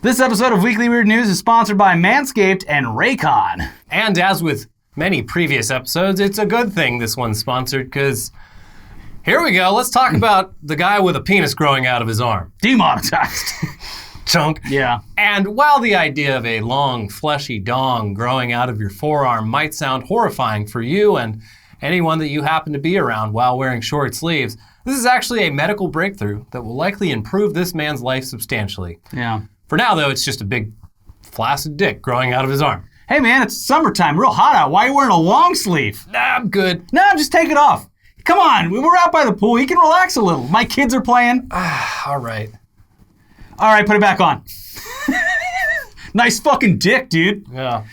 This episode of Weekly Weird News is sponsored by Manscaped and Raycon. And as with many previous episodes, it's a good thing this one's sponsored, because here we go. Let's talk about the guy with a penis growing out of his arm. Demonetized. Chunk. Yeah. And while the idea of a long, fleshy dong growing out of your forearm might sound horrifying for you and anyone that you happen to be around while wearing short sleeves, this is actually a medical breakthrough that will likely improve this man's life substantially. Yeah. For now, though, it's just a big, flaccid dick growing out of his arm. Hey, man, it's summertime, real hot out. Why are you wearing a long sleeve? Nah, I'm good. Nah, just take it off. Come on, we're out by the pool. You can relax a little. My kids are playing. All right. All right, put it back on. Nice fucking dick, dude. Yeah.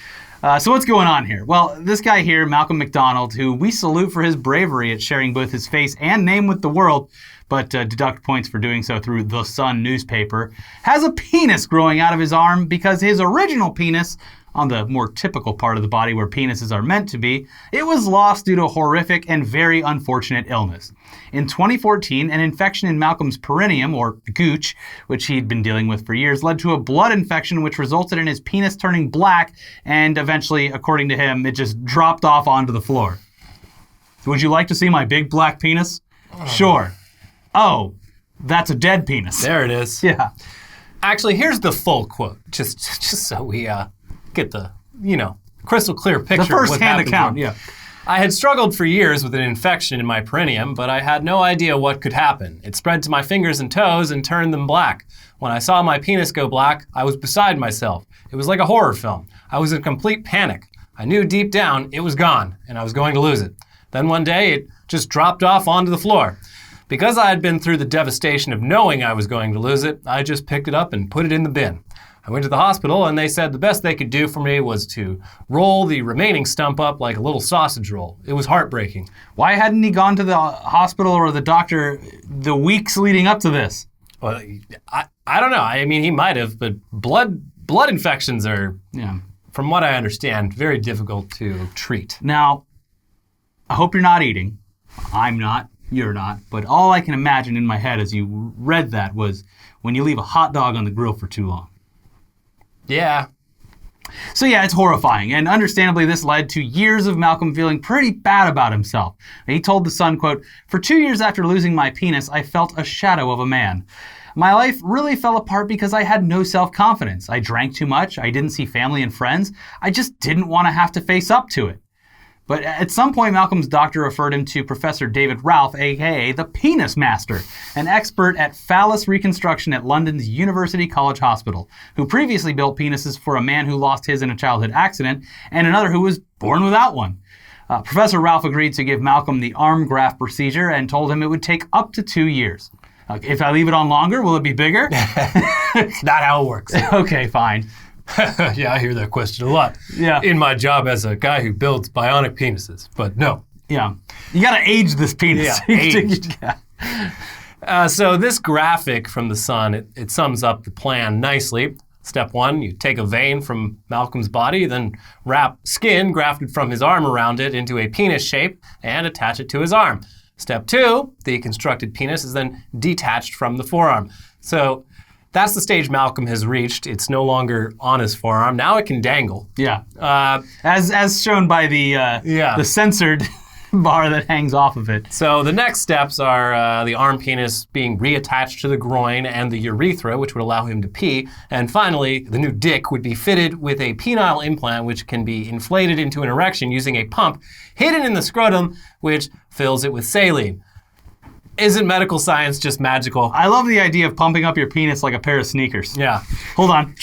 So what's going on here? Well, this guy here, Malcolm McDonald, who we salute for his bravery at sharing both his face and name with the world, but deduct points for doing so through The Sun newspaper, has a penis growing out of his arm because his original penis, on the more typical part of the body where penises are meant to be, it was lost due to a horrific and very unfortunate illness. In 2014, an infection in Malcolm's perineum, or gooch, which he'd been dealing with for years, led to a blood infection which resulted in his penis turning black, and eventually, according to him, it just dropped off onto the floor. Would you like to see my big black penis? Sure. Oh, that's a dead penis. There it is. Yeah. Actually, here's the full quote, just so we get the, crystal clear picture The first of what hand happened account, to him. yeah. I had struggled for years with an infection in my perineum, but I had no idea what could happen. It spread to my fingers and toes and turned them black. When I saw my penis go black, I was beside myself. It was like a horror film. I was in complete panic. I knew deep down it was gone, and I was going to lose it. Then one day, it just dropped off onto the floor. Because I had been through the devastation of knowing I was going to lose it, I just picked it up and put it in the bin. I went to the hospital, and they said the best they could do for me was to roll the remaining stump up like a little sausage roll. It was heartbreaking. Why hadn't he gone to the hospital or the doctor the weeks leading up to this? Well, I don't know. I mean, he might have, but blood infections are, from what I understand, very difficult to treat. Now, I hope you're not eating. I'm not. You're not. But all I can imagine in my head as you read that was when you leave a hot dog on the grill for too long. Yeah. So yeah, it's horrifying, and understandably this led to years of Malcolm feeling pretty bad about himself. He told The Sun, quote, "For 2 years after losing my penis, I felt a shadow of a man. My life really fell apart because I had no self-confidence. I drank too much, I didn't see family and friends, I just didn't want to have to face up to it." But at some point, Malcolm's doctor referred him to Professor David Ralph, a.k.a. the Penis Master, an expert at phallus reconstruction at London's University College Hospital, who previously built penises for a man who lost his in a childhood accident and another who was born without one. Professor Ralph agreed to give Malcolm the arm graft procedure and told him it would take up to 2 years. If I leave it on longer, will it be bigger? Not how it works. Okay, fine. Yeah, I hear that question a lot. Yeah. In my job as a guy who builds bionic penises, but no. Yeah. You gotta age this penis. Yeah, aged. So this graphic from The Sun, it sums up the plan nicely. Step 1, you take a vein from Malcolm's body, then wrap skin grafted from his arm around it into a penis shape and attach it to his arm. Step 2, the constructed penis is then detached from the forearm. So that's the stage Malcolm has reached. It's no longer on his forearm. Now it can dangle. Yeah. As shown by the censored bar that hangs off of it. So the next steps are the arm penis being reattached to the groin and the urethra, which would allow him to pee. And finally, the new dick would be fitted with a penile implant, which can be inflated into an erection using a pump hidden in the scrotum, which fills it with saline. Isn't medical science just magical? I love the idea of pumping up your penis like a pair of sneakers. Yeah. Hold on.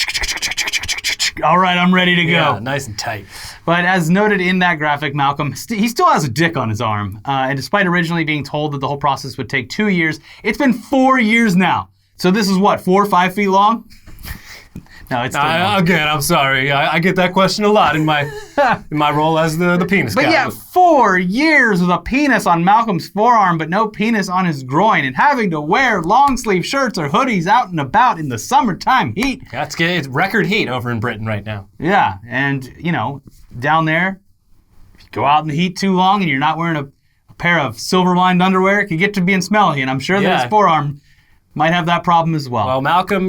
All right, I'm ready to go. Yeah, nice and tight. But as noted in that graphic, Malcolm, he still has a dick on his arm. And despite originally being told that the whole process would take 2 years, it's been 4 years now. So this is what, 4 or 5 feet long? No, it's still long. Again, I'm sorry. I get that question a lot in my role as the penis guy. But yeah, 4 years with a penis on Malcolm's forearm, but no penis on his groin, and having to wear long sleeve shirts or hoodies out and about in the summertime heat. It's record heat over in Britain right now. Yeah, and down there, if you go out in the heat too long and you're not wearing a pair of silver-lined underwear, it could get to being smelly, and I'm sure that his forearm might have that problem as well. Well, Malcolm,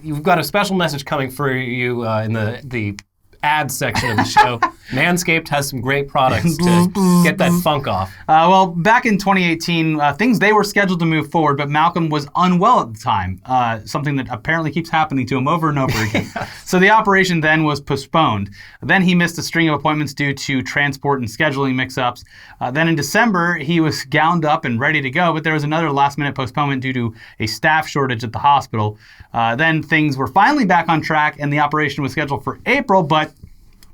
you've got a special message coming for you in the ad section of the show. Manscaped has some great products to get that funk off. Well, back in 2018, they were scheduled to move forward, but Malcolm was unwell at the time, something that apparently keeps happening to him over and over again. So the operation then was postponed. Then he missed a string of appointments due to transport and scheduling mix-ups. Then in December, he was gowned up and ready to go, but there was another last-minute postponement due to a staff shortage at the hospital. Then things were finally back on track, and the operation was scheduled for April, but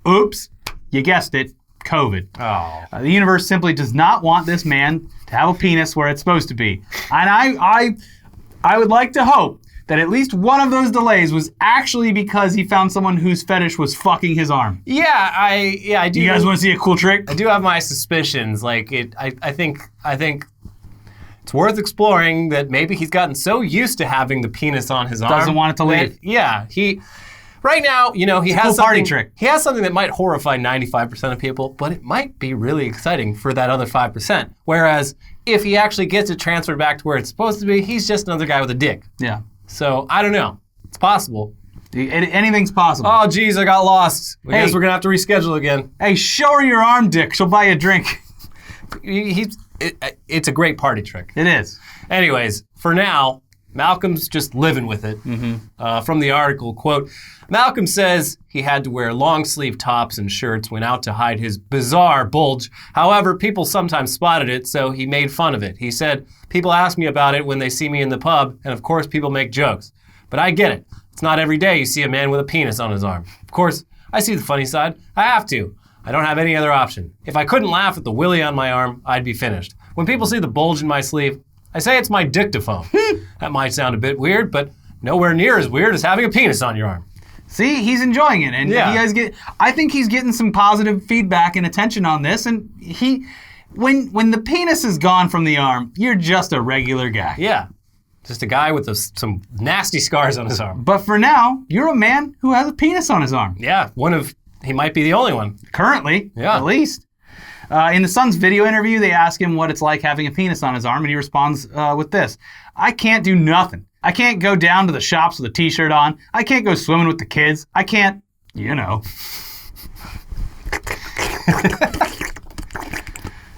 oops, you guessed it, COVID. Oh. The universe simply does not want this man to have a penis where it's supposed to be. And I would like to hope that at least one of those delays was actually because he found someone whose fetish was fucking his arm. Yeah, I do. You guys want to see a cool trick? I do have my suspicions. Like I think it's worth exploring that maybe he's gotten so used to having the penis on his arm. Doesn't want it to leave. Yeah, right now, he has cool something, party trick. He has something that might horrify 95% of people, but it might be really exciting for that other 5%. Whereas if he actually gets it transferred back to where it's supposed to be, he's just another guy with a dick. Yeah. So I don't know. It's possible. Anything's possible. Oh, geez, I got lost. I guess we're gonna have to reschedule again. Hey, show her your arm, Dick. She'll buy you a drink. It's a great party trick. It is. Anyways, for now, Malcolm's just living with it. From the article, quote, Malcolm says he had to wear long-sleeve tops and shirts when out to hide his bizarre bulge. However, people sometimes spotted it, so he made fun of it. He said, people ask me about it when they see me in the pub, and of course people make jokes. But I get it. It's not every day you see a man with a penis on his arm. Of course, I see the funny side. I have to. I don't have any other option. If I couldn't laugh at the willy on my arm, I'd be finished. When people see the bulge in my sleeve, I say it's my dictaphone. That might sound a bit weird, but nowhere near as weird as having a penis on your arm. See, he's enjoying it, and you guys I think he's getting some positive feedback and attention on this. And when the penis is gone from the arm, you're just a regular guy. Yeah, just a guy with some nasty scars on his arm. But for now, you're a man who has a penis on his arm. Yeah, he might be the only one Currently, at least. In the Sun's video interview, they ask him what it's like having a penis on his arm, and he responds with this: I can't do nothing. I can't go down to the shops with a t-shirt on. I can't go swimming with the kids. I can't,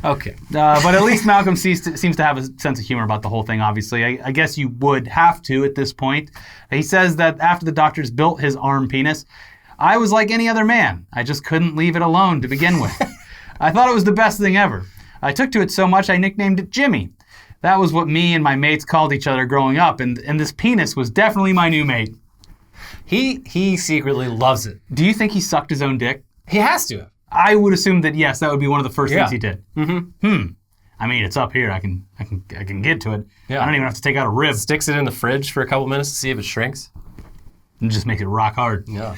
Okay. But at least Malcolm seems to have a sense of humor about the whole thing, obviously. I guess you would have to at this point. He says that after the doctors built his arm penis, I was like any other man. I just couldn't leave it alone to begin with. I thought it was the best thing ever. I took to it so much I nicknamed it Jimmy. That was what me and my mates called each other growing up, and this penis was definitely my new mate. He secretly loves it. Do you think he sucked his own dick? He has to. I would assume that yes, that would be one of the first things he did. Mm-hmm. I mean, it's up here. I can get to it. Yeah. I don't even have to take out a rib. Sticks it in the fridge for a couple minutes to see if it shrinks. And just make it rock hard. Yeah.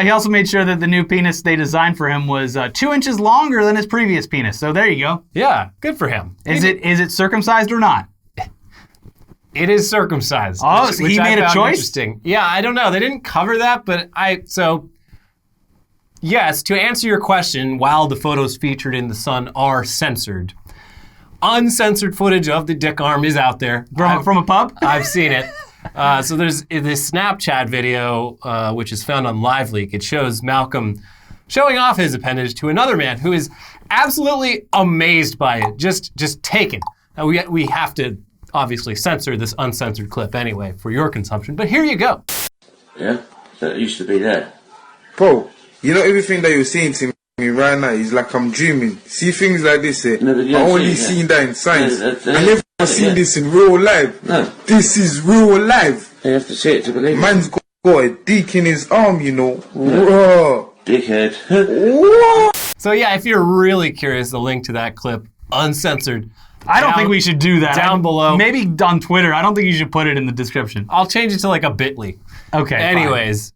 He also made sure that the new penis they designed for him was 2 inches longer than his previous penis. So there you go. Yeah, good for him. Is it circumcised or not? It is circumcised. Oh, so he made a choice? Interesting. Yeah, I don't know. They didn't cover that, but yes, to answer your question, while the photos featured in The Sun are censored, uncensored footage of the dick arm is out there. From a pub? I've seen it. So there's this Snapchat video, which is found on LiveLeak. It shows Malcolm showing off his appendage to another man who is absolutely amazed by it, just taken. Now we have to obviously censor this uncensored clip anyway for your consumption, but here you go. Yeah, that used to be there. Bro, everything that you're saying to me right now is like I'm dreaming. See things like this, No, but you I don't only see it, seen that in science. I never seen yeah. this in real life. No. This is real life. You have to see it to believe it. Man's got a dick in his arm, Raw. Dickhead. What? So yeah, if you're really curious, the link to that clip, uncensored, I don't think we should do that. Down below. Maybe on Twitter. I don't think you should put it in the description. I'll change it to like a bit.ly. Okay. Anyways,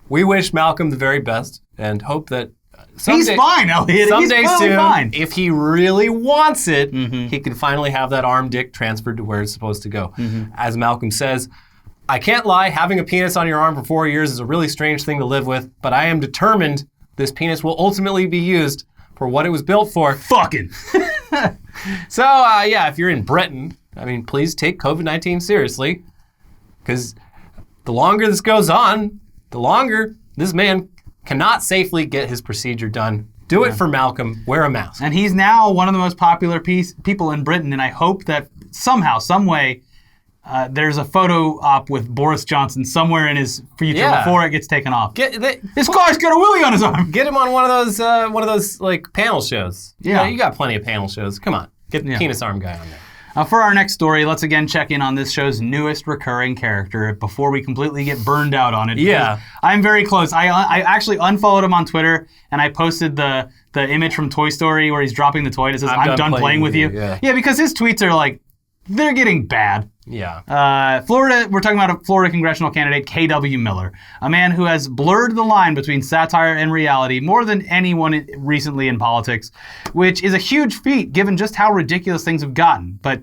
we wish Malcolm the very best and hope that someday, he's fine, Elliot. someday He's clearly soon, fine. if he really wants it, he can finally have that arm dick transferred to where it's supposed to go. As Malcolm says, I can't lie, having a penis on your arm for 4 years is a really strange thing to live with, but I am determined this penis will ultimately be used for what it was built for. Fucking. So, yeah, if you're in Britain, I mean, please take COVID-19 seriously, because the longer this goes on, the longer this man cannot safely get his procedure done. Do it for Malcolm. Wear a mask. And he's now one of the most popular people in Britain, and I hope that somehow, some way, there's a photo op with Boris Johnson somewhere in his future before it gets taken off. This guy's got a willy on his arm. Get him on one of those like panel shows. Yeah. You got plenty of panel shows. Come on, get the penis arm guy on there. For our next story, let's again check in on this show's newest recurring character before we completely get burned out on it. Yeah. I'm very close. I actually unfollowed him on Twitter, and I posted the image from Toy Story where he's dropping the toy that says, I'm done playing with you. Yeah, because his tweets are like, they're getting bad. Yeah. Florida, we're talking about a Florida congressional candidate, K.W. Miller, a man who has blurred the line between satire and reality more than anyone recently in politics, which is a huge feat given just how ridiculous things have gotten. But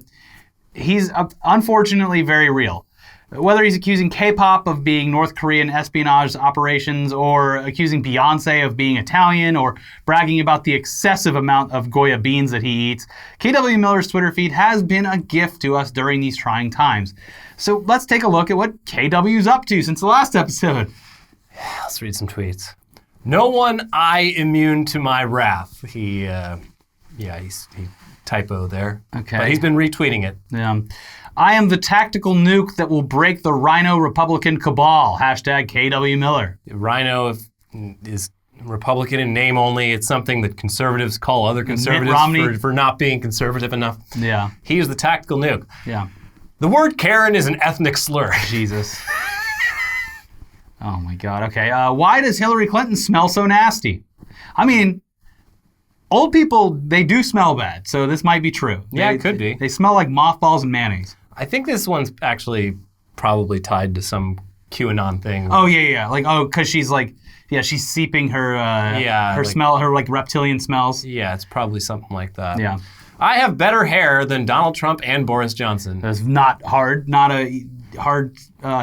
he's unfortunately very real. Whether he's accusing K-pop of being North Korean espionage operations or accusing Beyonce of being Italian or bragging about the excessive amount of Goya beans that he eats, K.W. Miller's Twitter feed has been a gift to us during these trying times. So let's take a look at what KW's up to since the last episode. Let's read some tweets. No one I immune to my wrath. He typo there. Okay. But he's been retweeting it. I am the tactical nuke that will break the Rhino Republican cabal. Hashtag KW Miller. Rhino is Republican in name only. It's something that conservatives call other conservatives for not being conservative enough. Yeah. He is the tactical nuke. Yeah. The word Karen is an ethnic slur. Jesus. Oh my God. Okay. Why does Hillary Clinton smell so nasty? I mean, old people, they do smell bad, so this might be true. Yeah, it could be. They smell like mothballs and mayonnaise. I think this one's actually probably tied to some QAnon thing. Oh, yeah. Like, because she's like, she's seeping her smell, her like reptilian smells. Yeah, it's probably something like that. Yeah. I have better hair than Donald Trump and Boris Johnson. That's not a hard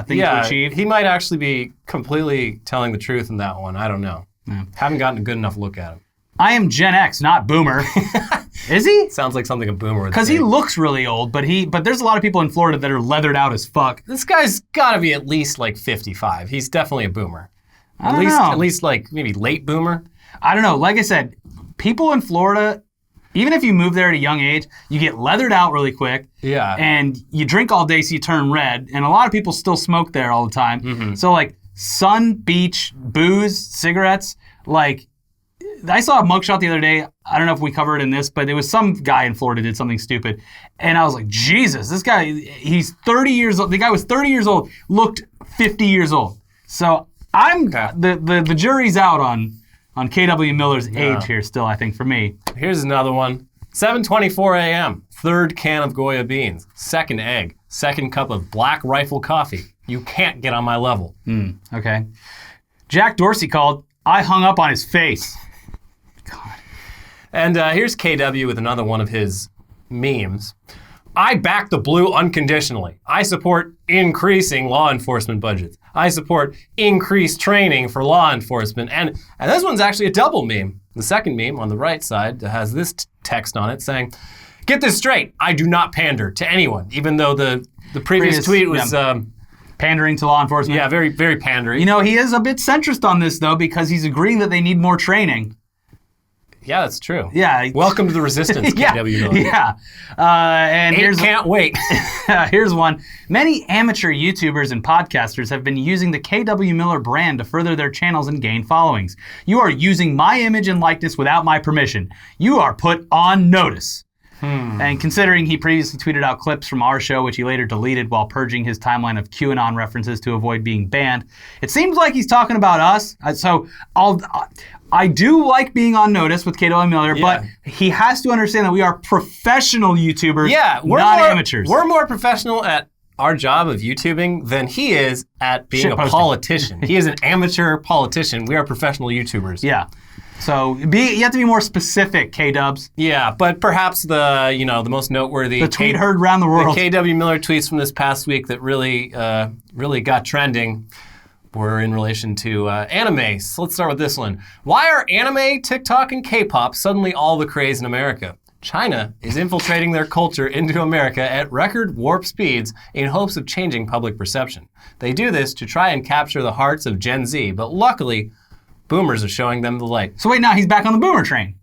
thing to achieve. He might actually be completely telling the truth in that one. I don't know. Yeah. Haven't gotten a good enough look at him. I am Gen X, not Boomer. Is he? Sounds like something a Boomer would say. Because he looks really old, but there's a lot of people in Florida that are leathered out as fuck. This guy's got to be at least like 55. He's definitely a Boomer. At least like maybe late Boomer. I don't know. Like I said, people in Florida, even if you move there at a young age, you get leathered out really quick. Yeah. And you drink all day so you turn red. And a lot of people still smoke there all the time. Mm-hmm. So like sun, beach, booze, cigarettes, like I saw a mugshot the other day. I don't know if we covered it in this, but it was some guy in Florida did something stupid. And I was like, Jesus, this guy, he's 30 years old. The guy was 30 years old, looked 50 years old. So the jury's out on KW Miller's age here still, I think, for me. Here's another one. 7:24 a.m., third can of Goya beans, second egg, second cup of Black Rifle coffee. You can't get on my level. Okay. Jack Dorsey called. I hung up on his face. God. And here's KW with another one of his memes. I back the blue unconditionally. I support increasing law enforcement budgets. I support increased training for law enforcement. And this one's actually a double meme. The second meme on the right side has this text on it saying, get this straight, I do not pander to anyone, even though the previous tweet was... pandering to law enforcement. Yeah, very, very pandering. You know, he is a bit centrist on this, though, because he's agreeing that they need more training. Yeah, that's true. Yeah. Welcome to the resistance, KW Miller. Yeah. And can't wait. Here's one. Many amateur YouTubers and podcasters have been using the KW Miller brand to further their channels and gain followings. You are using my image and likeness without my permission. You are put on notice. And considering he previously tweeted out clips from our show, which he later deleted while purging his timeline of QAnon references to avoid being banned, it seems like he's talking about us. So I do like being on notice with KW Miller, but he has to understand that we are professional YouTubers, not amateurs. We're more professional at our job of YouTubing than he is at being a politician. He is an amateur politician. We are professional YouTubers. Yeah. So you have to be more specific, K-Dubs. Yeah, but perhaps the most noteworthy... The tweet heard around the world. The KW Miller tweets from this past week that really got trending were in relation to anime. So let's start with this one. Why are anime, TikTok, and K-pop suddenly all the craze in America? China is infiltrating their culture into America at record warp speeds in hopes of changing public perception. They do this to try and capture the hearts of Gen Z, but luckily, boomers are showing them the light. So wait, now he's back on the boomer train.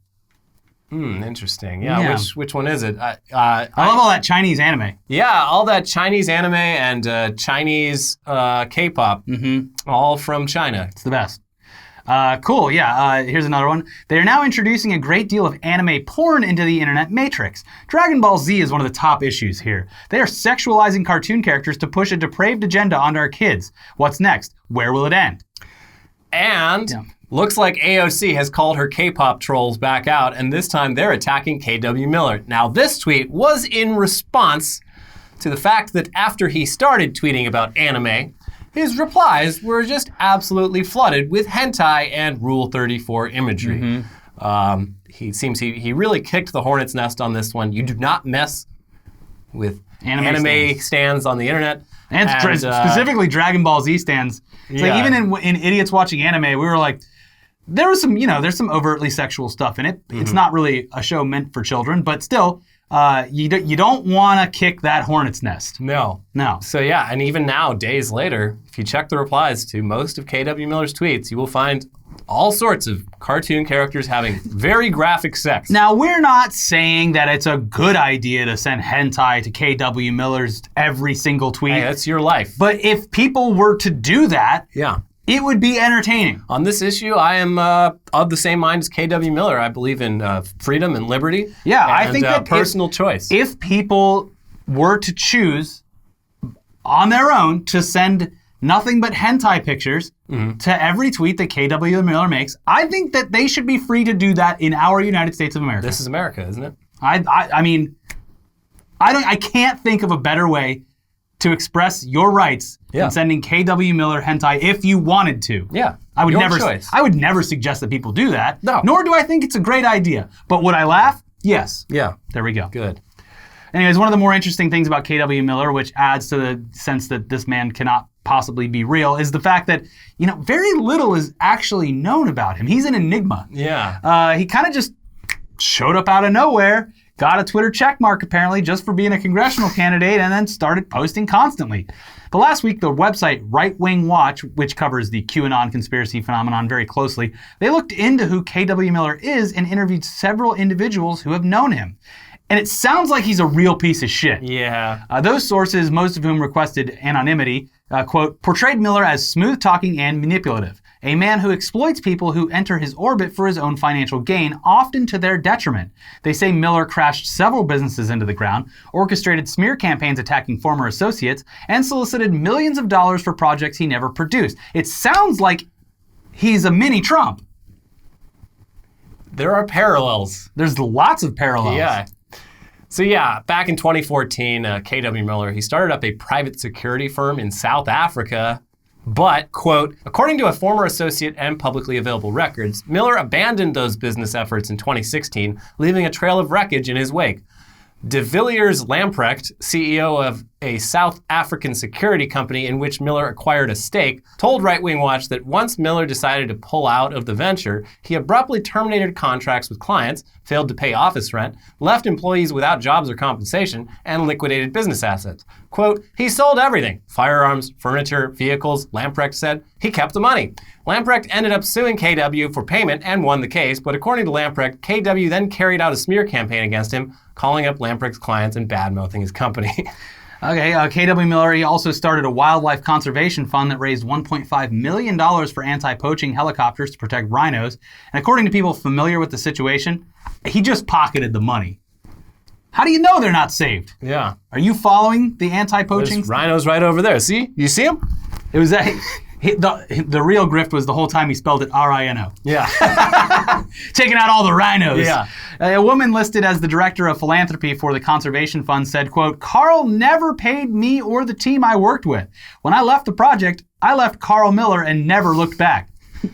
Interesting. Yeah, Yeah. which one is it? I love all that Chinese anime. Yeah, all that Chinese anime and Chinese K-pop, all from China. It's the best. Cool, yeah. Here's another one. They are now introducing a great deal of anime porn into the internet matrix. Dragon Ball Z is one of the top issues here. They are sexualizing cartoon characters to push a depraved agenda onto our kids. What's next? Where will it end? And looks like AOC has called her K-pop trolls back out, and this time they're attacking KW Miller. Now, this tweet was in response to the fact that after he started tweeting about anime, his replies were just absolutely flooded with hentai and Rule 34 imagery. He really kicked the hornet's nest on this one. You do not mess with anime stands on the internet. And specifically Dragon Ball Z stands. It's like even in Idiots Watching Anime, we were like, there was some, there's some overtly sexual stuff in it. It's not really a show meant for children, but still, you don't want to kick that hornet's nest. No. So yeah, and even now, days later, if you check the replies to most of KW Miller's tweets, you will find all sorts of cartoon characters having very graphic sex. Now, we're not saying that it's a good idea to send hentai to KW Miller's every single tweet. Hey, that's your life. But if people were to do that, it would be entertaining. On this issue, I am of the same mind as KW Miller. I believe in freedom and liberty. Yeah, and, I think that personal choice. If people were to choose on their own to send nothing but hentai pictures to every tweet that KW Miller makes, I think that they should be free to do that in our United States of America. This is America, isn't it? I mean, I can't think of a better way to express your rights than sending KW Miller hentai if you wanted to. Yeah. I would your never choice. I would never suggest that people do that. No. Nor do I think it's a great idea. But would I laugh? Yes. Yeah. There we go. Good. Anyways, one of the more interesting things about KW Miller, which adds to the sense that this man cannot possibly be real, is the fact that, very little is actually known about him. He's an enigma. Yeah. He kind of just showed up out of nowhere, got a Twitter checkmark apparently just for being a congressional candidate, and then started posting constantly. But last week, the website Right Wing Watch, which covers the QAnon conspiracy phenomenon very closely, they looked into who KW Miller is and interviewed several individuals who have known him. And it sounds like he's a real piece of shit. Yeah. Those sources, most of whom requested anonymity, quote, portrayed Miller as smooth-talking and manipulative, a man who exploits people who enter his orbit for his own financial gain, often to their detriment. They say Miller crashed several businesses into the ground, orchestrated smear campaigns attacking former associates, and solicited millions of dollars for projects he never produced. It sounds like he's a mini Trump. There are parallels. There's lots of parallels. Yeah. So yeah, back in 2014, KW Miller, he started up a private security firm in South Africa, but, quote, according to a former associate and publicly available records, Miller abandoned those business efforts in 2016, leaving a trail of wreckage in his wake. De Villiers Lamprecht, CEO of a South African security company in which Miller acquired a stake, told Right Wing Watch that once Miller decided to pull out of the venture, he abruptly terminated contracts with clients, failed to pay office rent, left employees without jobs or compensation, and liquidated business assets. Quote, he sold everything, firearms, furniture, vehicles, Lamprecht said. He kept the money. Lamprecht ended up suing KW for payment and won the case, but according to Lamprecht, KW then carried out a smear campaign against him, calling up Lamprecht's clients and bad-mouthing his company. Okay, KW Miller, he also started a wildlife conservation fund that raised $1.5 million for anti-poaching helicopters to protect rhinos. And according to people familiar with the situation, he just pocketed the money. How do you know they're not saved? Yeah. Are you following the anti-poaching? There's rhinos right over there. See? You see them? It was that... The real grift was the whole time he spelled it R-I-N-O. Yeah. Taking out all the rhinos. Yeah. A woman listed as the director of philanthropy for the conservation fund said, quote, Carl never paid me or the team I worked with. When I left the project, I left Carl Miller and never looked back.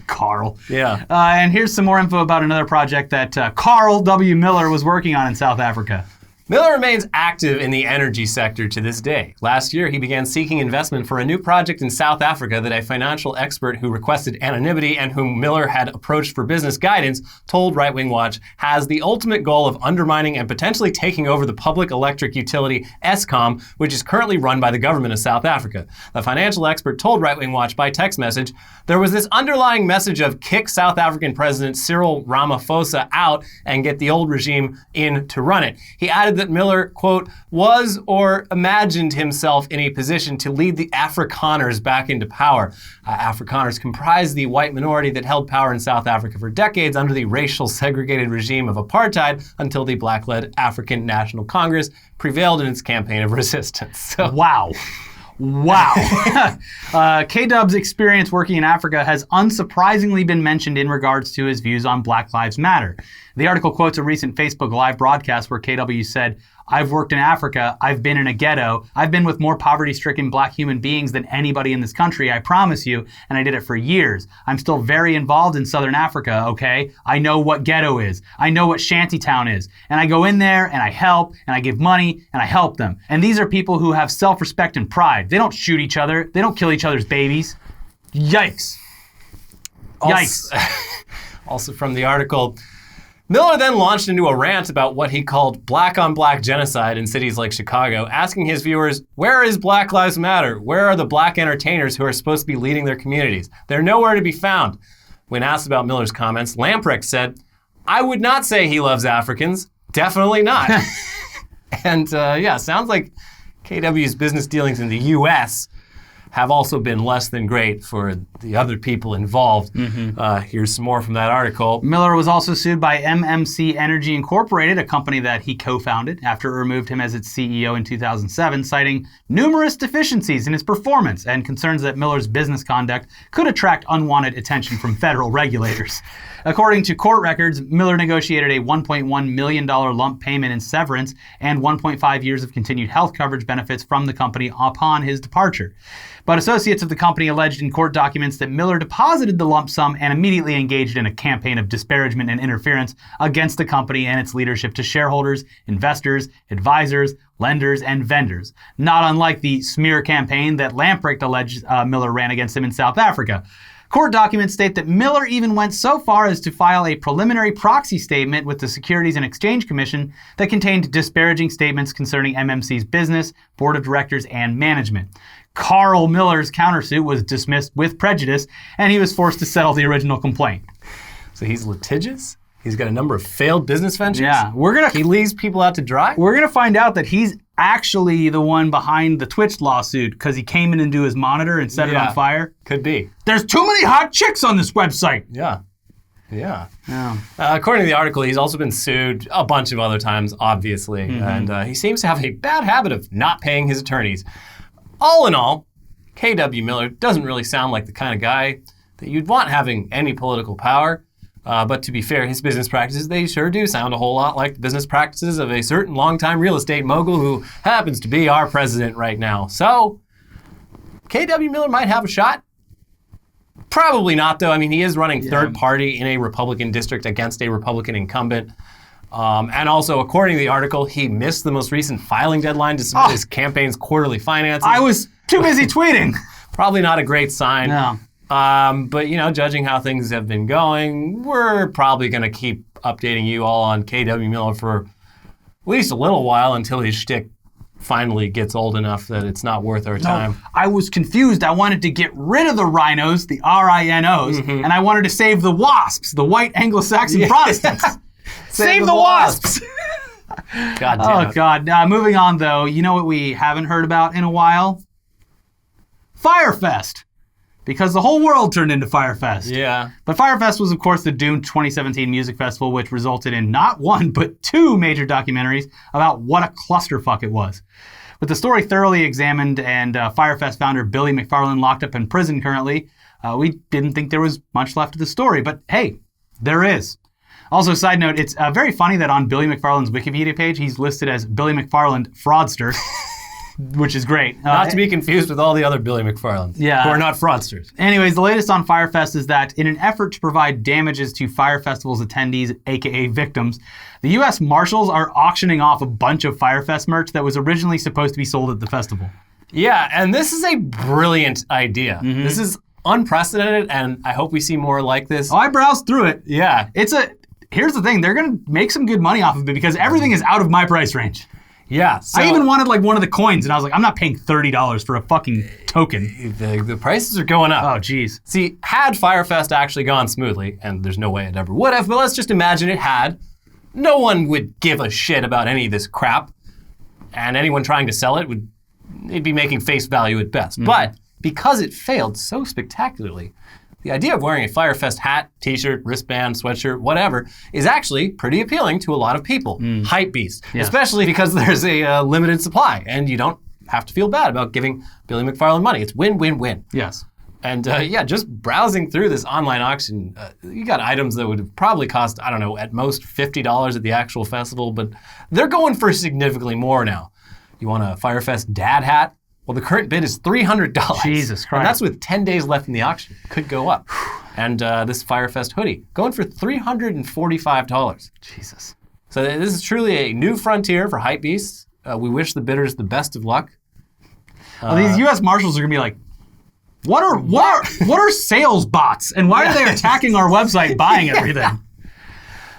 Carl. Yeah. And here's some more info about another project that Carl W. Miller was working on in South Africa. Miller remains active in the energy sector to this day. Last year, he began seeking investment for a new project in South Africa that a financial expert who requested anonymity and whom Miller had approached for business guidance told Right Wing Watch has the ultimate goal of undermining and potentially taking over the public electric utility Eskom, which is currently run by the government of South Africa. The financial expert told Right Wing Watch by text message, there was this underlying message of kick South African President Cyril Ramaphosa out and get the old regime in to run it. He added that Miller, quote, was or imagined himself in a position to lead the Afrikaners back into power. Afrikaners comprised the white minority that held power in South Africa for decades under the racial segregated regime of apartheid until the black-led African National Congress prevailed in its campaign of resistance. So, Wow. K-Dub's experience working in Africa has unsurprisingly been mentioned in regards to his views on Black Lives Matter. The article quotes a recent Facebook Live broadcast where KW said, I've worked in Africa, I've been in a ghetto, I've been with more poverty-stricken black human beings than anybody in this country, I promise you, and I did it for years. I'm still very involved in Southern Africa, okay? I know what ghetto is. I know what shantytown is. And I go in there and I help and I give money and I help them. And these are people who have self-respect and pride. They don't shoot each other. They don't kill each other's babies. Yikes. Yikes. Also from the article, Miller then launched into a rant about what he called black-on-black genocide in cities like Chicago, asking his viewers, where is Black Lives Matter? Where are the black entertainers who are supposed to be leading their communities? They're nowhere to be found. When asked about Miller's comments, Lamprecht said, I would not say he loves Africans. Definitely not. And sounds like KW's business dealings in the U.S. have also been less than great for the other people involved. Here's some more from that article. Miller was also sued by MMC Energy Incorporated, a company that he co-founded after it removed him as its CEO in 2007, citing numerous deficiencies in his performance and concerns that Miller's business conduct could attract unwanted attention from federal regulators. According to court records, Miller negotiated a $1.1 million lump payment in severance and 1.5 years of continued health coverage benefits from the company upon his departure. But associates of the company alleged in court documents that Miller deposited the lump sum and immediately engaged in a campaign of disparagement and interference against the company and its leadership to shareholders, investors, advisors, lenders, and vendors, not unlike the smear campaign that Lamprecht alleged Miller ran against him in South Africa. Court documents state that Miller even went so far as to file a preliminary proxy statement with the Securities and Exchange Commission that contained disparaging statements concerning MMC's business, board of directors, and management. Carl Miller's countersuit was dismissed with prejudice, and he was forced to settle the original complaint. So he's litigious? He's got a number of failed business ventures? Yeah, He leaves people out to dry? We're gonna find out that he's actually the one behind the Twitch lawsuit because he came in into his monitor and set it on fire. Could be. There's too many hot chicks on this website. Yeah. According to the article, he's also been sued a bunch of other times, obviously. And he seems to have a bad habit of not paying his attorneys. All in all, KW Miller doesn't really sound like the kind of guy that you'd want having any political power. But to be fair, his business practices, they sure do sound a whole lot like the business practices of a certain longtime real estate mogul who happens to be our president right now. So, KW Miller might have a shot. Probably not, though. I mean, he is running third party in a Republican district against a Republican incumbent. And also, according to the article, he missed the most recent filing deadline to submit his campaign's quarterly finances. I was too busy tweeting. Probably not a great sign. No. But, judging how things have been going, we're probably going to keep updating you all on KW Miller for at least a little while until his shtick finally gets old enough that it's not worth our time. I was confused. I wanted to get rid of the rhinos, the R-I-N-Os, and I wanted to save the WASPs, the white Anglo-Saxon Protestants. Save the WASPs! God damn it. Oh, God. Moving on, though, you know what we haven't heard about in a while? Firefest. Because the whole world turned into Firefest. Yeah. But Firefest was, of course, the doomed 2017 music festival, which resulted in not one, but two major documentaries about what a clusterfuck it was. With the story thoroughly examined and Firefest founder Billy McFarland locked up in prison currently, we didn't think there was much left of the story. But hey, there is. Also, side note, it's very funny that on Billy McFarland's Wikipedia page, he's listed as Billy McFarland Fraudster. which is great. Not to be confused with all the other Billy McFarlands Yeah. who are not fraudsters. Anyways, the latest on Firefest is that in an effort to provide damages to Fire Festival's attendees, aka victims, the U.S. Marshals are auctioning off a bunch of Firefest merch that was originally supposed to be sold at the festival. Yeah, and this is a brilliant idea. This is unprecedented, and I hope we see more like this. Oh, I browsed through it. Yeah. Here's the thing, they're going to make some good money off of it because everything is out of my price range. Yeah. So I even wanted like one of the coins, and I was like, I'm not paying $30 for a fucking token. the prices are going up. Oh, geez. See, had Firefest actually gone smoothly, and there's no way it ever would have, but let's just imagine it had, no one would give a shit about any of this crap, and anyone trying to sell it it'd be making face value at best. But because it failed so spectacularly, the idea of wearing a Firefest hat, t-shirt, wristband, sweatshirt, whatever, is actually pretty appealing to a lot of people. Hype beast. Yes. Especially because there's a limited supply, and you don't have to feel bad about giving Billy McFarland money. It's win-win-win. Yes. And just browsing through this online auction, you got items that would have probably cost, I don't know, at most $50 at the actual festival, but they're going for significantly more now. You want a Firefest dad hat? Well, the current bid is $300. Jesus Christ. And that's with 10 days left in the auction. Could go up. And this Firefest hoodie, going for $345. Jesus. So this is truly a new frontier for hype beasts. We wish the bidders the best of luck. Well, these U.S. Marshals are going to be like, what are sales bots, and why are they attacking our website buying everything?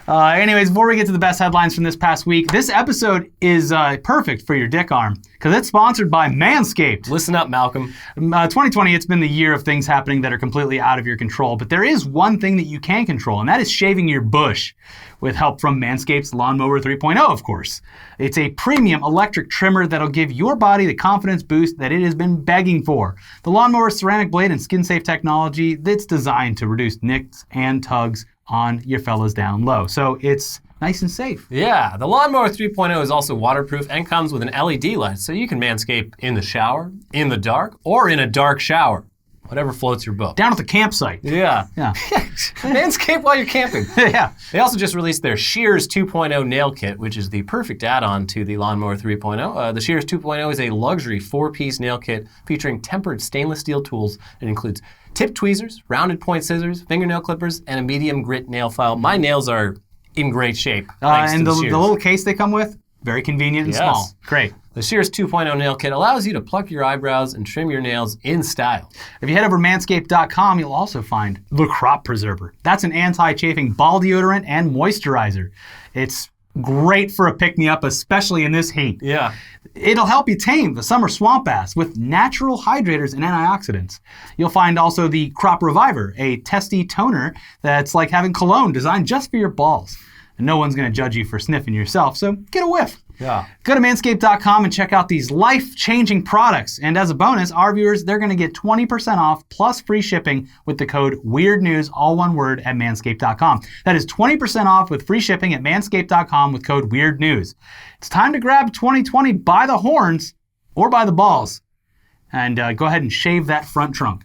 Anyways, before we get to the best headlines from this past week, this episode is perfect for your dick arm because it's sponsored by Manscaped. Listen up, Malcolm. 2020, it's been the year of things happening that are completely out of your control, but there is one thing that you can control, and that is shaving your bush with help from Manscaped's Lawnmower 3.0, of course. It's a premium electric trimmer that'll give your body the confidence boost that it has been begging for. The Lawnmower's ceramic blade and skin-safe technology that's designed to reduce nicks and tugs on your fellas down low. So it's nice and safe. Yeah, the Lawnmower 3.0 is also waterproof and comes with an LED light, so you can manscape in the shower, in the dark, or in a dark shower. Whatever floats your boat. Down at the campsite. Yeah. Yeah. Manscape while you're camping. Yeah. They also just released their Shears 2.0 nail kit, which is the perfect add-on to the Lawnmower 3.0. The Shears 2.0 is a luxury 4-piece nail kit featuring tempered stainless steel tools. It includes tip tweezers, rounded point scissors, fingernail clippers, and a medium grit nail file. My nails are in great shape. Thanks And to the Shears. little case they come with, very convenient and Yes. small. Great. The Shears 2.0 nail kit allows you to pluck your eyebrows and trim your nails in style. If you head over to manscaped.com, you'll also find the Crop Preserver. That's an anti-chafing ball deodorant and moisturizer. It's great for a pick-me-up, especially in this heat. Yeah. It'll help you tame the summer swamp ass with natural hydrators and antioxidants. You'll find also the Crop Reviver, a testy toner that's like having cologne designed just for your balls. And no one's going to judge you for sniffing yourself, so get a whiff. Yeah. Go to manscaped.com and check out these life-changing products. And as a bonus, our viewers, they're going to get 20% off plus free shipping with the code WEIRDNEWS, all one word, at manscaped.com. That is 20% off with free shipping at manscaped.com with code WEIRDNEWS. It's time to grab 2020 by the horns or by the balls and go ahead and shave that front trunk.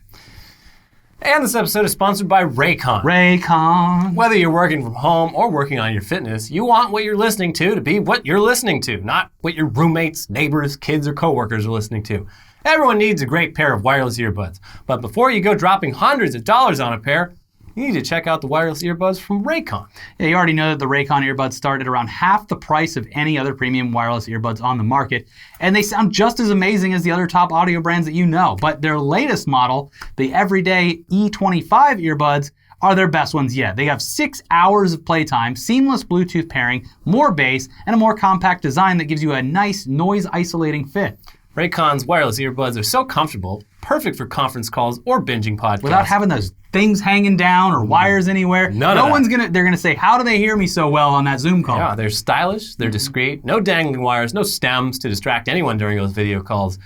And this episode is sponsored by Raycon. Raycon. Whether you're working from home or working on your fitness, you want what you're listening to be what you're listening to, not what your roommates, neighbors, kids, or coworkers are listening to. Everyone needs a great pair of wireless earbuds. But before you go dropping hundreds of dollars on a pair, you need to check out the wireless earbuds from Raycon. Yeah, you already know that the Raycon earbuds start at around half the price of any other premium wireless earbuds on the market, and they sound just as amazing as the other top audio brands that you know. But their latest model, the Everyday E25 earbuds, are their best ones yet. They have 6 hours of playtime, seamless Bluetooth pairing, more bass, and a more compact design that gives you a nice noise-isolating fit. Raycon's wireless earbuds are so comfortable, perfect for conference calls or binging podcasts. Without having those things hanging down or wires anywhere. None of that. They're gonna say, how do they hear me so well on that Zoom call? Yeah, they're stylish, they're discreet, no dangling wires, no stems to distract anyone during those video calls.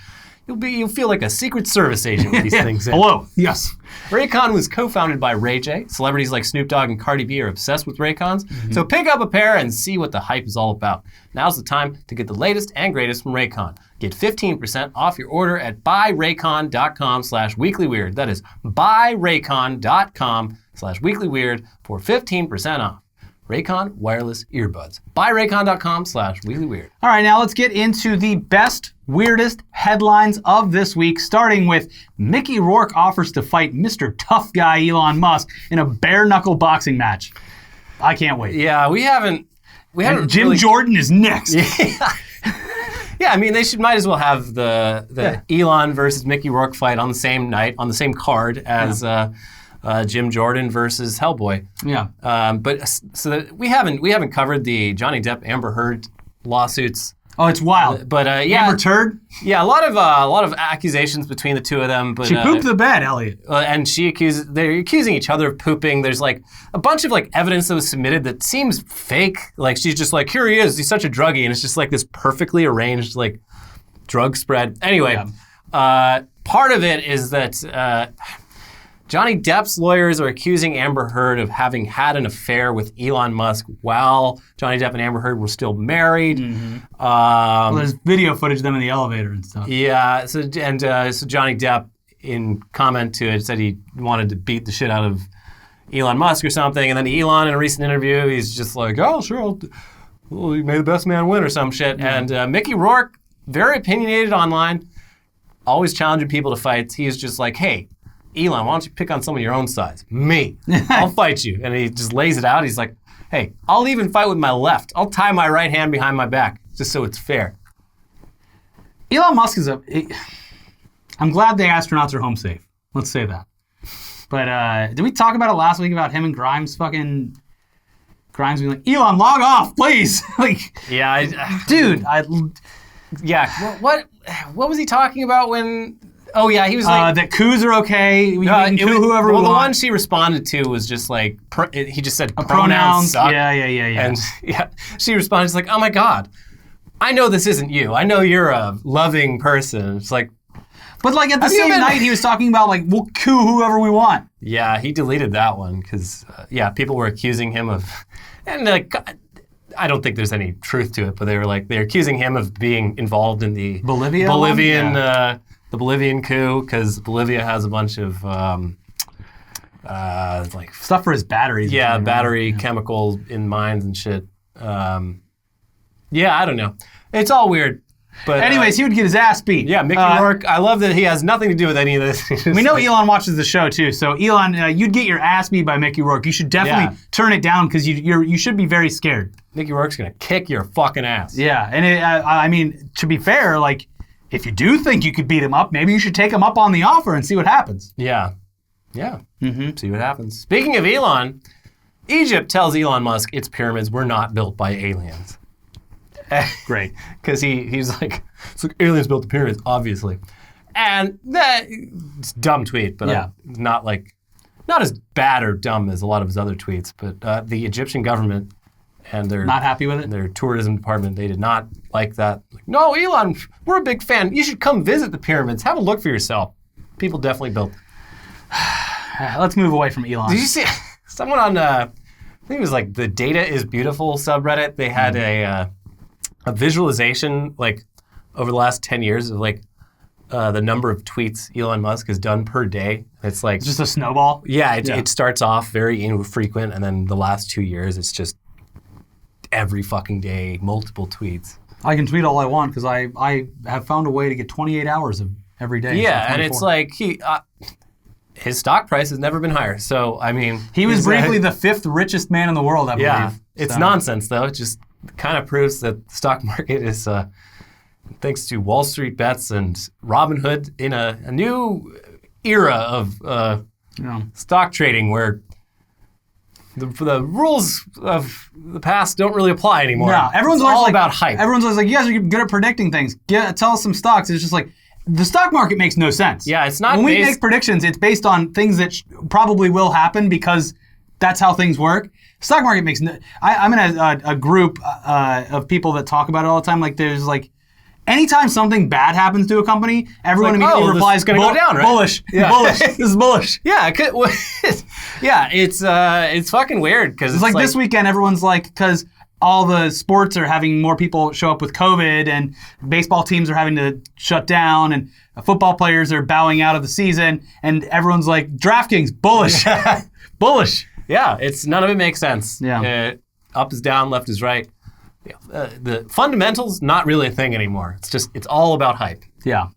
You'll feel like a Secret Service agent with these things in. Hello. Yes. Raycon was co-founded by Ray J. Celebrities like Snoop Dogg and Cardi B are obsessed with Raycons. So pick up a pair and see what the hype is all about. Now's the time to get the latest and greatest from Raycon. Get 15% off your order at buyraycon.com/weeklyweird. That is buyraycon.com/weeklyweird for 15% off. Raycon wireless earbuds. Buy raycon.com/wheelyweird. All right, now let's get into the best, weirdest headlines of this week, starting with Mickey Rourke offers to fight Mr. Tough Guy Elon Musk in a bare-knuckle boxing match. I can't wait. Yeah, we haven't And Jim really- Jordan is next. Yeah, I mean, they might as well have the Elon versus Mickey Rourke fight on the same night, on the same card as Jim Jordan versus Hellboy. Yeah. We haven't covered the Johnny Depp Amber Heard lawsuits. Oh, it's wild. But yeah, Amber Turd? yeah, a lot of accusations between the two of them. But She pooped the bed, Elliot. and they're accusing each other of pooping. There's like a bunch of like evidence that was submitted that seems fake. Like she's just like, here he is, he's such a druggie, and it's just like this perfectly arranged like drug spread. Anyway, part of it is that Johnny Depp's lawyers are accusing Amber Heard of having had an affair with Elon Musk while Johnny Depp and Amber Heard were still married. Well, there's video footage of them in the elevator and stuff. Yeah, so Johnny Depp, in comment to it, said he wanted to beat the shit out of Elon Musk or something, and then Elon, in a recent interview, he's just like, oh, sure, you may the best man win or some shit. And Mickey Rourke, very opinionated online, always challenging people to fights. He's just like, hey, Elon, why don't you pick on someone your own size? Me. I'll fight you. And he just lays it out. He's like, hey, I'll even fight with my left. I'll tie my right hand behind my back just so it's fair. Elon Musk is I'm glad the astronauts are home safe. Let's say that. But did we talk about it last week about him and Grimes being like, Elon, log off, please. Like, Yeah, dude, yeah. What was he talking about when? Oh yeah, he was like that coups are okay. We can coup whoever we the want. one she responded to was just like he just said Pronouns. suck. Yeah. And yeah, she responded, she's like, oh my God, I know this isn't you. I know you're a loving person. It's like, But like at the Have you same been- night, he was talking about like, we'll coup whoever we want. yeah, he deleted that one because people were accusing him of, and like, I don't think there's any truth to it, but they're accusing him of being involved in the Bolivia Bolivian one? Yeah. the Bolivian coup because Bolivia has a bunch of like Stuff for his batteries. or yeah something, battery right? chemical in mines and shit. Yeah, I don't know. It's all weird. But Anyways, he would get his ass beat. yeah, Mickey Rourke. I love that he has nothing to do with any of this. We know Elon watches the show too, so Elon, you'd get your ass beat by Mickey Rourke. You should definitely turn it down because you should be very scared. Mickey Rourke's gonna kick your fucking ass. Yeah, and I mean, to be fair, like if you do think you could beat him up, maybe you should take him up on the offer and see what happens. Yeah. See what happens. Speaking of Elon, Egypt tells Elon Musk its pyramids were not built by aliens. Great. Because he's like, it's like aliens built the pyramids, obviously. And it's a dumb tweet, but Yeah. not as bad or dumb as a lot of his other tweets. But the Egyptian government and their Not happy with it? their tourism department, they did not like that. Like, no, Elon, we're a big fan. You should come visit the pyramids. Have a look for yourself. People definitely built. Let's move away from Elon. Did you see someone on? I think it was like the Data is Beautiful subreddit. They had a visualization like over the last 10 years of like the number of tweets Elon Musk has done per day. It's like Just a snowball? it starts off very infrequent, and then the last 2 years it's just every fucking day, multiple tweets. I can tweet all I want because I have found a way to get 28 hours of every day. Yeah, instead of and it's 24. like his stock price has never been higher. So I mean, He was he's, briefly the 5th richest man in the world, I believe. yeah. It's So- nonsense though. It just kind of proves that the stock market is, thanks to Wall Street bets and Robinhood, in a new era of Yeah. stock trading where the rules of the past don't really apply anymore. No, everyone's It's always all like, about hype. Everyone's always like, you guys are good at predicting things. Tell us some stocks. It's just like, the stock market makes no sense. Yeah, it's not When we based- make predictions, it's based on things that probably will happen because that's how things work. Stock market makes no... I'm in a group of people that talk about it all the time. Like, there's like... Anytime something bad happens to a company, everyone Like, immediately oh, this replies, is gonna go down, right? Bullish. Yeah. Bullish. This is bullish. Yeah, it's fucking weird because It's like this weekend, everyone's like, because all the sports are having more people show up with COVID, and baseball teams are having to shut down, and football players are bowing out of the season, and everyone's like, DraftKings, bullish. Bullish. Yeah, none of it makes sense. Yeah. up is down, left is right. Yeah, the fundamentals, not really a thing anymore. It's all about hype. Yeah.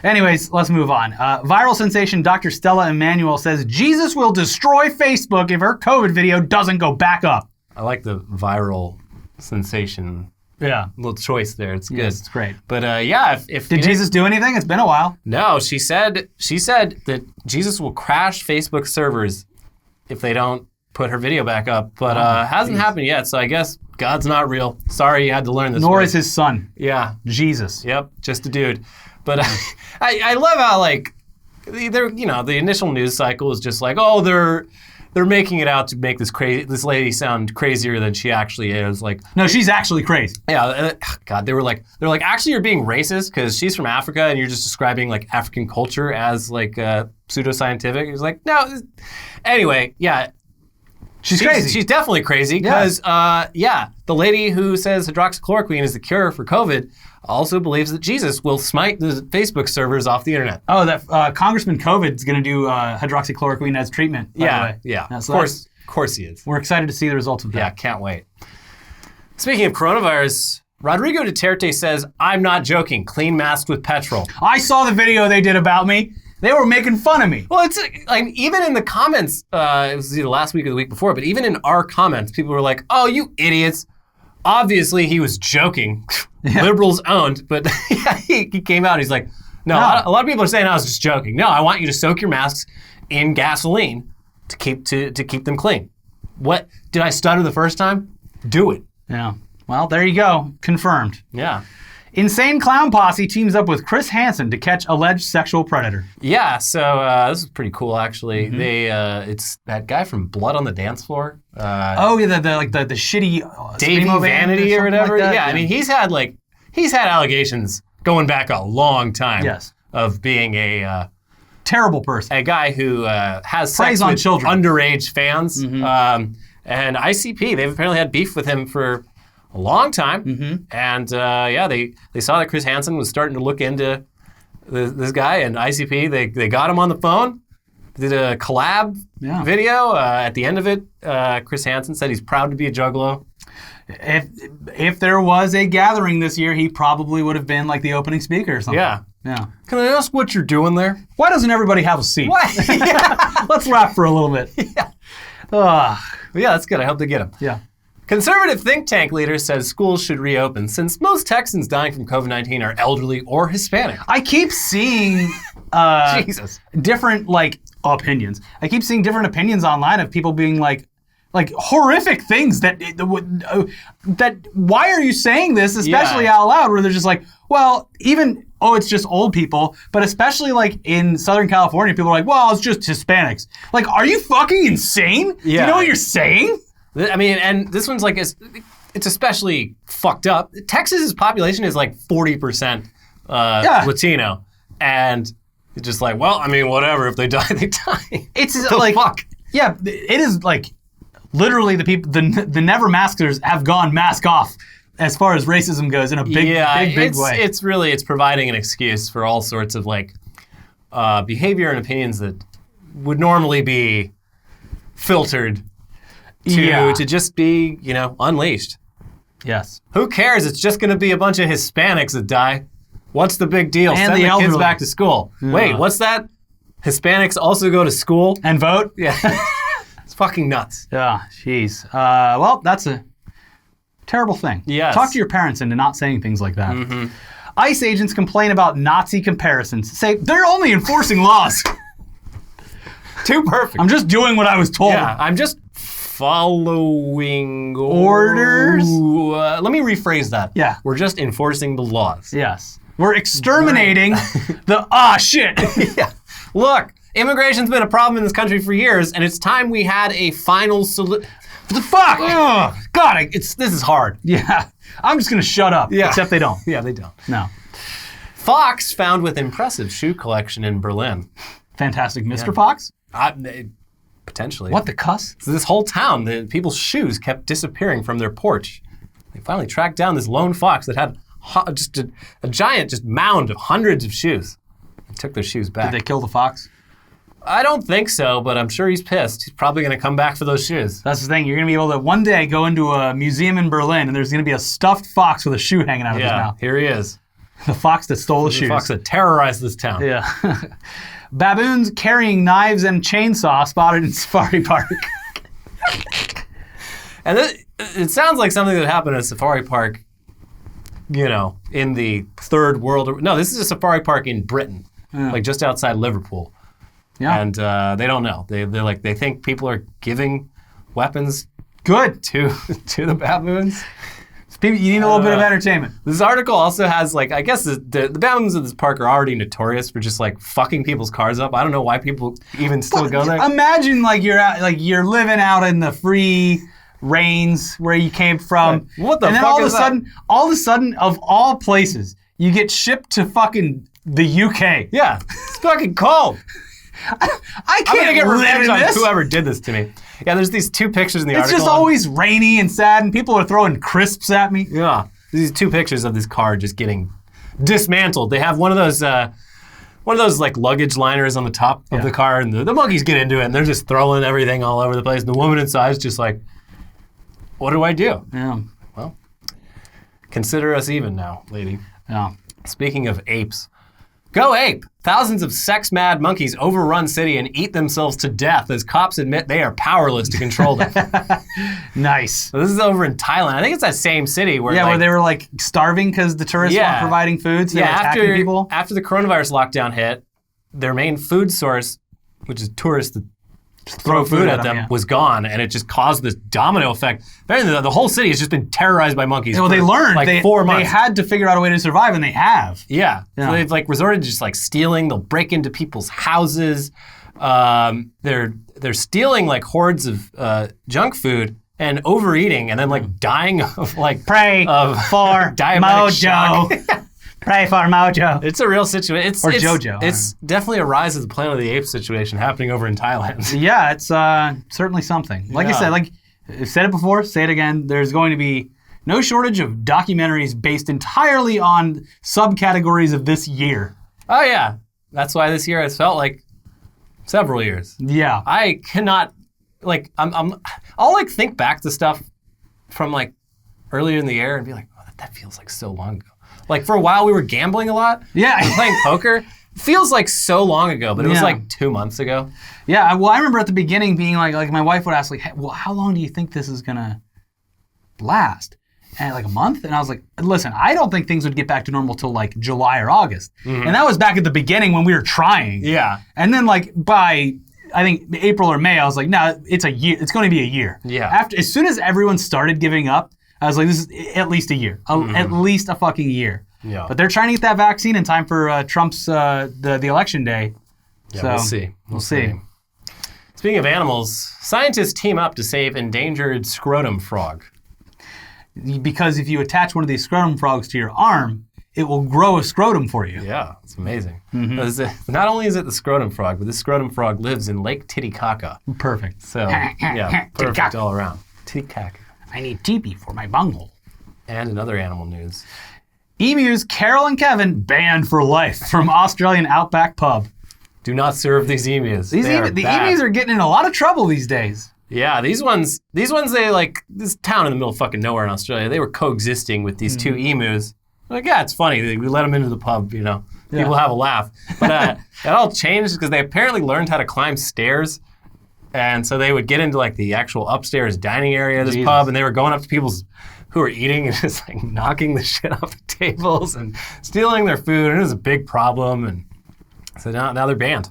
Anyways, let's move on. Viral sensation Dr. Stella Emanuel says Jesus will destroy Facebook if her COVID video doesn't go back up. I like the viral sensation Yeah. little choice there. It's good. Yes, it's great. But yeah, if Did Jesus do anything? It's been a while. No, she said that Jesus will crash Facebook servers if they don't put her video back up. But hasn't happened yet, so I guess God's not real. Sorry you had to learn this. Nor word. is his son, Yeah. Jesus. Yep, just a dude. But I love how like the initial news cycle is just like, oh, they're making it out to make this lady sound crazier than she actually is. Like, No, she's actually crazy. yeah, God, they're like actually you're being racist because she's from Africa and you're just describing like African culture as like pseudoscientific. He's like, no. Anyway, yeah. She's crazy. She's definitely crazy because, the lady who says hydroxychloroquine is the cure for COVID also believes that Jesus will smite the Facebook servers off the internet. Oh, that Congressman COVID's going to do hydroxychloroquine as treatment, by the way. Yeah. So Of course he is. we're excited to see the results of that. Yeah, can't wait. Speaking of coronavirus, Rodrigo Duterte says, I'm not joking, clean masks with petrol. I saw the video they did about me. They were making fun of me. Well, it's like even in the comments, it was either last week or the week before, but even in our comments, people were like, "Oh, you idiots! Obviously, he was joking." Liberals owned, but yeah, he came out. He's like, "No, a lot of people are saying I was just joking. No, I want you to soak your masks in gasoline to keep them clean." What did I stutter the first time? Do it. Yeah. Well, there you go. Confirmed. Yeah. Insane Clown Posse teams up with Chris Hansen to catch alleged sexual predator. Yeah, so this is pretty cool actually. They it's that guy from Blood on the Dance Floor. Oh, yeah, the shitty Davey Screamo band Vanity or something whatever. like that? Yeah, I mean he's had allegations going back a long time. Yes. Of being a Terrible person. guy who has Preys sex on with children. underage fans. And ICP, they've apparently had beef with him for a long time. And they saw that Chris Hansen was starting to look into this guy, and ICP, they got him on the phone, did a collab video. At the end of it, Chris Hansen said he's proud to be a juggalo. If there was a gathering this year, he probably would have been like the opening speaker or something. Yeah. Yeah. Can I ask what you're doing there? Why doesn't everybody have a seat? What? Let's rap for a little bit. Yeah. Ugh. Yeah, that's good. I hope they get him. Yeah. Conservative think tank leader says schools should reopen since most Texans dying from COVID-19 are elderly or Hispanic. I keep seeing Jesus. different opinions. I keep seeing different opinions online of people being like horrific things that why are you saying this, especially out loud, where they're just like, well, even it's just old people, but especially like in Southern California, people are like, well, it's just Hispanics. Like, are you fucking insane? Do you know what you're saying? I mean, and this one's like, it's especially fucked up. Texas's population is like 40% Latino. And it's just like, well, I mean, whatever. If they die, they die. It's the like, fuck? Yeah, it is like, literally the people, the never maskers have gone mask off as far as racism goes in a big way. It's providing an excuse for all sorts of like behavior and opinions that would normally be filtered to just be, unleashed. Yes. Who cares? It's just going to be a bunch of Hispanics that die. What's the big deal? And Send the the kids elderly. back to school. Yeah. Wait, what's that? Hispanics also go to school? And vote? Yeah. It's fucking nuts. Yeah, jeez. Well, that's a terrible thing. Yes. Talk to your parents into not saying things like that. ICE agents complain about Nazi comparisons. Say, they're only enforcing laws. Too perfect. I'm just doing what I was told. Yeah, I'm just following Orders? Let me rephrase that. Yeah. We're just enforcing the laws. Yes. We're exterminating shit. Yeah. Look, immigration's been a problem in this country for years, and it's time we had a final solution. The fuck? Ugh, God, this is hard. Yeah. I'm just going to shut up. Yeah. Except they don't. Yeah, they don't. No. Fox found with impressive shoe collection in Berlin. Fantastic Mr. Fox? Potentially. What the cuss? So this whole town, people's shoes kept disappearing from their porch. They finally tracked down this lone fox that had just a giant mound of hundreds of shoes. They took their shoes back. Did they kill the fox? I don't think so, but I'm sure he's pissed. He's probably going to come back for those shoes. That's the thing. You're going to be able to one day go into a museum in Berlin and there's going to be a stuffed fox with a shoe hanging out of his mouth. Here he is. The fox that stole the shoes. The fox that terrorized this town. Yeah. Baboons carrying knives and chainsaw spotted in Safari Park. And it sounds like something that happened at a safari park, in the third world. No, this is a safari park in Britain, like just outside Liverpool. Yeah. And they don't know. They think people are giving weapons Good. to the baboons. You need a little bit of entertainment. This article also has, I guess the baboons of this park are already notorious for just, fucking people's cars up. I don't know why people even still go there. Imagine, you're living out in the free reigns where you came from. What the and then fuck all is of a sudden, of all places, you get shipped to fucking the UK. Yeah, it's fucking cold. I I'm can't gonna get live revenge in on this. whoever did this to me. Yeah, there's these two pictures in the It's article. just always rainy and sad, and people are throwing crisps at me. Yeah, these two pictures of this car just getting dismantled. They have one of those luggage liners on the top of the car, and the monkeys get into it, and they're just throwing everything all over the place. And the woman inside is just like, "What do I do?" Yeah. Well, consider us even now, lady. Yeah. Speaking of apes, go ape! Thousands of sex-mad monkeys overrun city and eat themselves to death as cops admit they are powerless to control them. Nice. So this is over in Thailand. I think it's that same city where where they were starving because the tourists weren't providing food, so they were attacking people. After the coronavirus lockdown hit, their main food source, which is tourists that throw food at them, was gone, and it just caused this domino effect. The whole city has just been terrorized by monkeys. Well, they learned. 4 months. They had to figure out a way to survive, and they have. Yeah. So they've resorted to just stealing. They'll break into people's houses. They're stealing hordes of junk food and overeating, and then dying of Pray for diabetic shock. Mojo. Pray for Mojo. It's a real situation. It's Jojo. It's definitely a rise of the Planet of the Apes situation happening over in Thailand. Yeah, it's certainly something. Like I said, I've said it before, say it again. There's going to be no shortage of documentaries based entirely on subcategories of this year. Oh yeah, that's why this year has felt like several years. Yeah. I cannot I'll think back to stuff from earlier in the year and be like, oh, that feels like so long ago. For a while we were gambling a lot. Yeah. And playing poker. It feels like so long ago, but it was 2 months ago. Yeah, well, I remember at the beginning being like my wife would ask hey, well, how long do you think this is gonna last? And a month? And I was like, listen, I don't think things would get back to normal till July or August. Mm-hmm. And that was back at the beginning when we were trying. Yeah. And then by I think April or May, I was like, no, it's a year. It's going to be a year. Yeah. As soon as everyone started giving up, I was like, this is at least a year. At least a fucking year. Yeah. But they're trying to get that vaccine in time for Trump's the election day. Yeah, so, we'll see. We'll see. Speaking of animals, scientists team up to save endangered scrotum frog. Because if you attach one of these scrotum frogs to your arm, it will grow a scrotum for you. Yeah, it's amazing. Not only is it the scrotum frog, but this scrotum frog lives in Lake Titicaca. Perfect. So, yeah, perfect all around. Titicaca. I need teepee for my bunghole. And in other animal news, emus Carol and Kevin banned for life from Australian Outback pub. Do not serve these emus. The emus are getting in a lot of trouble these days. Yeah, these ones, they this town in the middle of fucking nowhere in Australia, they were coexisting with these two emus. Yeah, it's funny. We let them into the pub, People have a laugh. But it all changed because they apparently learned how to climb stairs. And so they would get into the actual upstairs dining area of this pub, and they were going up to people who were eating and just knocking the shit off the tables and stealing their food. And it was a big problem. And so now they're banned.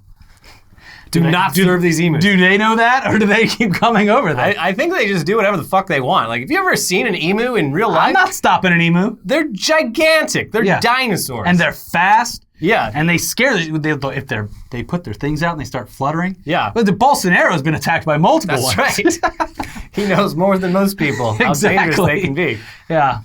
Do not serve these emus. Do they know that, or do they keep coming over there? I think they just do whatever the fuck they want. Have you ever seen an emu in real life? I'm not stopping an emu. They're gigantic. They're dinosaurs. And they're fast. Yeah. And they scare if they put their things out and they start fluttering. Yeah. But the Bolsonaro's been attacked by multiple ones. That's right. He knows more than most people how dangerous they can be. Yeah.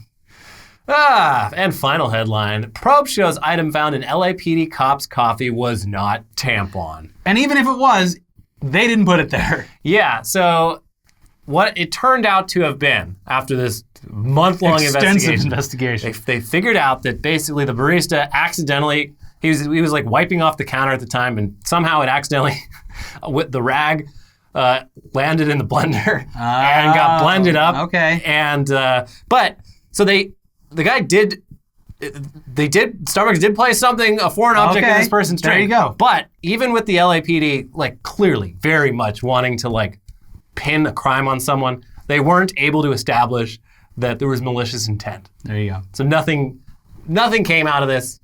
And final headline. Probe shows item found in LAPD cop's coffee was not tampon. And even if it was, they didn't put it there. Yeah, so what it turned out to have been, after this month-long extensive investigation, they figured out that basically the barista accidentally, he was wiping off the counter at the time, and somehow it accidentally with the rag landed in the blender and got blended up. Okay. And but so Starbucks did place something, a foreign object in this person's drink. There you go. But even with the LAPD, like clearly very much wanting to like pin a crime on someone, they weren't able to establish that there was malicious intent. There you go. So nothing came out of this.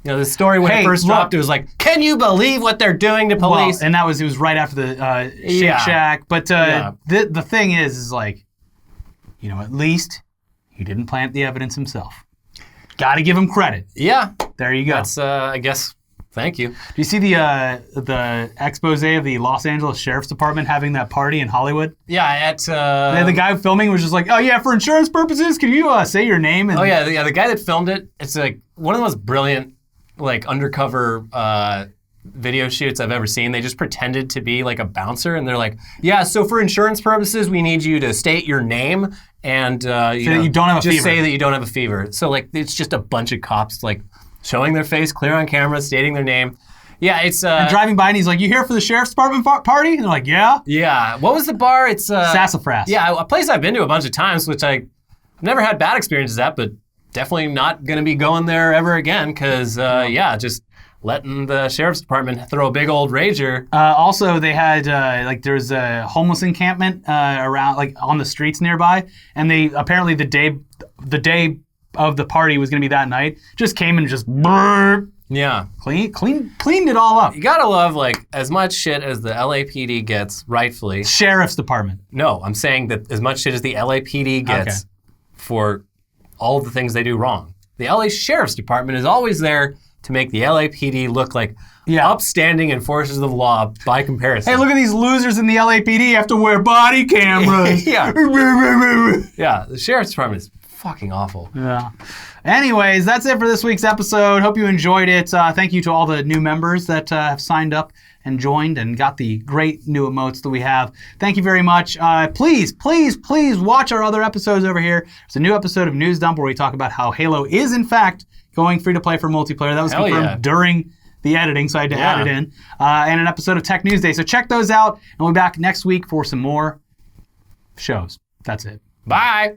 You know, the story when it first dropped, it was like, can you believe what they're doing to police? Well, and it was right after the Shake Yeah. Shack. But the thing is like, you know, at least he didn't plant the evidence himself. Got to give him credit. Yeah. There you go. That's, I guess, thank you. Do you see the expose of the Los Angeles Sheriff's Department having that party in Hollywood? Yeah, at... The guy filming was just like, oh yeah, for insurance purposes, can you say your name? And Oh yeah, the guy that filmed it, it's like one of the most brilliant, like undercover video shoots I've ever seen. They just pretended to be like a bouncer, and they're like, yeah, so for insurance purposes, we need you to state your name and that you don't have a just fever. say that you don't have a fever. So like, it's just a bunch of cops like showing their face clear on camera, stating their name. Yeah, it's and driving by, and he's like, you here for the Sheriff's Department party? And they're like, yeah. Yeah, what was the bar? It's Sassafras. Yeah, a place I've been to a bunch of times, which I've never had bad experiences at, but definitely not going to be going there ever again because, just letting the Sheriff's Department throw a big old rager. Also, they had there's a homeless encampment around, like on the streets nearby, and they apparently the day of the party was going to be that night. Just came and just Yeah. cleaned it all up. You gotta love, like, as much shit as the LAPD gets, rightfully. Sheriff's Department. No, I'm saying that as much shit as the LAPD gets for all of the things they do wrong. The LA Sheriff's Department is always there to make the LAPD look like upstanding enforcers of the law by comparison. Hey, look at these losers in the LAPD have to wear body cameras. Yeah. Yeah, the Sheriff's Department is fucking awful. Yeah. Anyways, that's it for this week's episode. Hope you enjoyed it. Thank you to all the new members that have signed up and joined and got the great new emotes that we have. Thank you very much. Please watch our other episodes over here. There's a new episode of News Dump where we talk about how Halo is, in fact, going free to play for multiplayer. That was confirmed during the editing, so I had to add it in. And an episode of Tech News Day. So check those out, and we'll be back next week for some more shows. That's it. Bye.